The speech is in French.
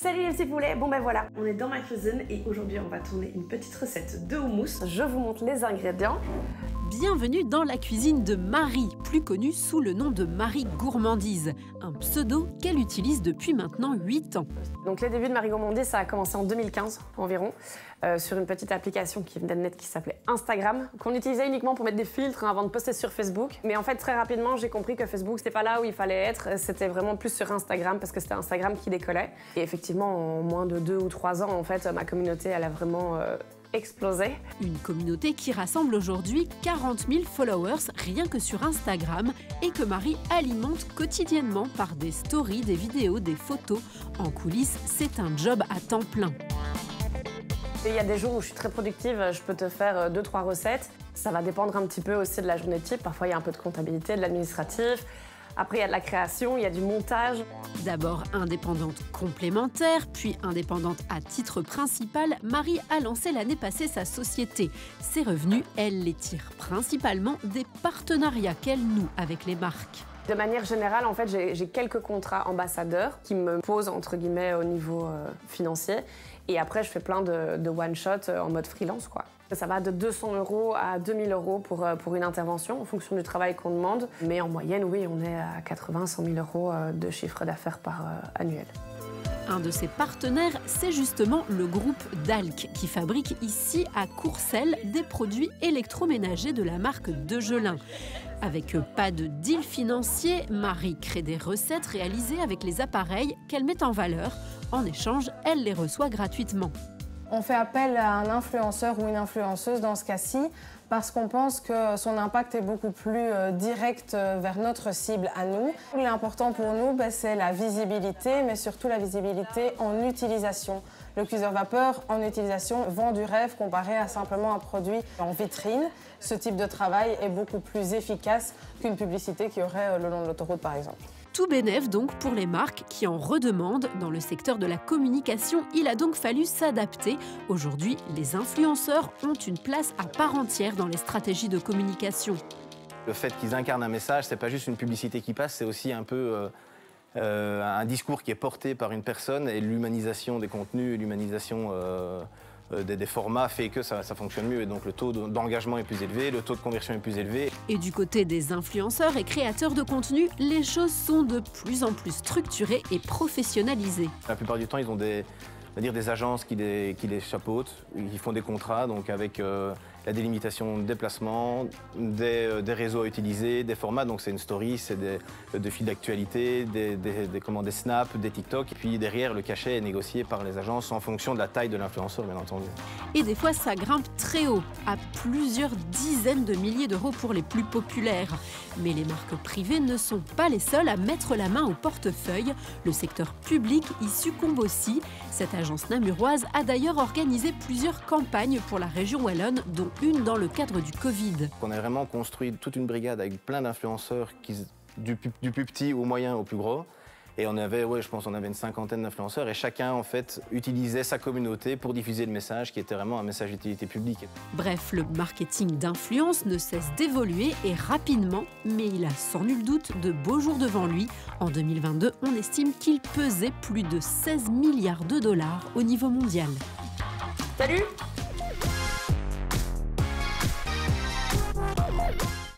Salut les petits poulets, bon ben voilà, on est dans ma cuisine et aujourd'hui on va tourner une petite recette de houmous. Je vous montre les ingrédients. Bienvenue dans la cuisine de Marie, plus connue sous le nom de Marie Gourmandise, un pseudo qu'elle utilise depuis maintenant 8 ans. Donc les débuts de Marie Gourmandise, ça a commencé en 2015 environ, sur une petite application qui venait de naître qui s'appelait Instagram, qu'on utilisait uniquement pour mettre des filtres avant de poster sur Facebook. Mais en fait très rapidement j'ai compris que Facebook c'était pas là où il fallait être, c'était vraiment plus sur Instagram parce que c'était Instagram qui décollait. Et effectivement en moins de 2 ou 3 ans en fait ma communauté elle a vraiment explosé. Une communauté qui rassemble aujourd'hui 40 000 followers rien que sur Instagram et que Marie alimente quotidiennement par des stories, des vidéos, des photos. En coulisses, c'est un job à temps plein. Il y a des jours où je suis très productive, je peux te faire 2-3 recettes. Ça va dépendre un petit peu aussi de la journée type. Parfois, il y a un peu de comptabilité, de l'administratif. Après, il y a de la création, il y a du montage. D'abord indépendante complémentaire, puis indépendante à titre principal, Marie a lancé l'année passée sa société. Ses revenus, elle les tire principalement des partenariats qu'elle noue avec les marques. De manière générale, en fait, j'ai quelques contrats ambassadeurs qui me posent, entre guillemets, au niveau financier. Et après, je fais plein de one-shot en mode freelance, quoi. Ça va de 200 € à 2000 € pour une intervention, en fonction du travail qu'on demande. Mais en moyenne, oui, on est à 80-100 000 € de chiffre d'affaires par annuel. Un de ses partenaires, c'est justement le groupe Dalk, qui fabrique ici à Courcelles des produits électroménagers de la marque Degelin. Avec pas de deal financier, Marie crée des recettes réalisées avec les appareils qu'elle met en valeur. En échange, elle les reçoit gratuitement. On fait appel à un influenceur ou une influenceuse dans ce cas-ci parce qu'on pense que son impact est beaucoup plus direct vers notre cible à nous. L'important pour nous, c'est la visibilité, mais surtout la visibilité en utilisation. Le cuiseur vapeur en utilisation vend du rêve comparé à simplement un produit en vitrine. Ce type de travail est beaucoup plus efficace qu'une publicité qui aurait le long de l'autoroute par exemple. Tout bénef donc pour les marques qui en redemandent. Dans le secteur de la communication, il a donc fallu s'adapter. Aujourd'hui, les influenceurs ont une place à part entière dans les stratégies de communication. Le fait qu'ils incarnent un message, c'est pas juste une publicité qui passe, c'est aussi un peu un discours qui est porté par une personne et l'humanisation des contenus, l'humanisation des formats fait que ça fonctionne mieux et donc le taux d'engagement est plus élevé, le taux de conversion est plus élevé. Et du côté des influenceurs et créateurs de contenu, les choses sont de plus en plus structurées et professionnalisées. La plupart du temps, ils ont des agences qui les chapeautent, qui font des contrats donc avec la délimitation de déplacements, des réseaux à utiliser, des formats, donc c'est une story, c'est des fils d'actualité, des snaps, des TikTok. Et puis derrière, le cachet est négocié par les agences en fonction de la taille de l'influenceur, bien entendu. Et des fois, ça grimpe très haut, à plusieurs dizaines de milliers d'euros pour les plus populaires. Mais les marques privées ne sont pas les seules à mettre la main au portefeuille. Le secteur public y succombe aussi. Cette agence namuroise a d'ailleurs organisé plusieurs campagnes pour la région wallonne, dont une dans le cadre du Covid. On a vraiment construit toute une brigade avec plein d'influenceurs, du plus petit au moyen au plus gros. Et on avait, je pense, on avait une cinquantaine d'influenceurs et chacun, en fait, utilisait sa communauté pour diffuser le message qui était vraiment un message d'utilité publique. Bref, le marketing d'influence ne cesse d'évoluer et rapidement, mais il a sans nul doute de beaux jours devant lui. En 2022, on estime qu'il pesait plus de 16 milliards de dollars au niveau mondial. Salut!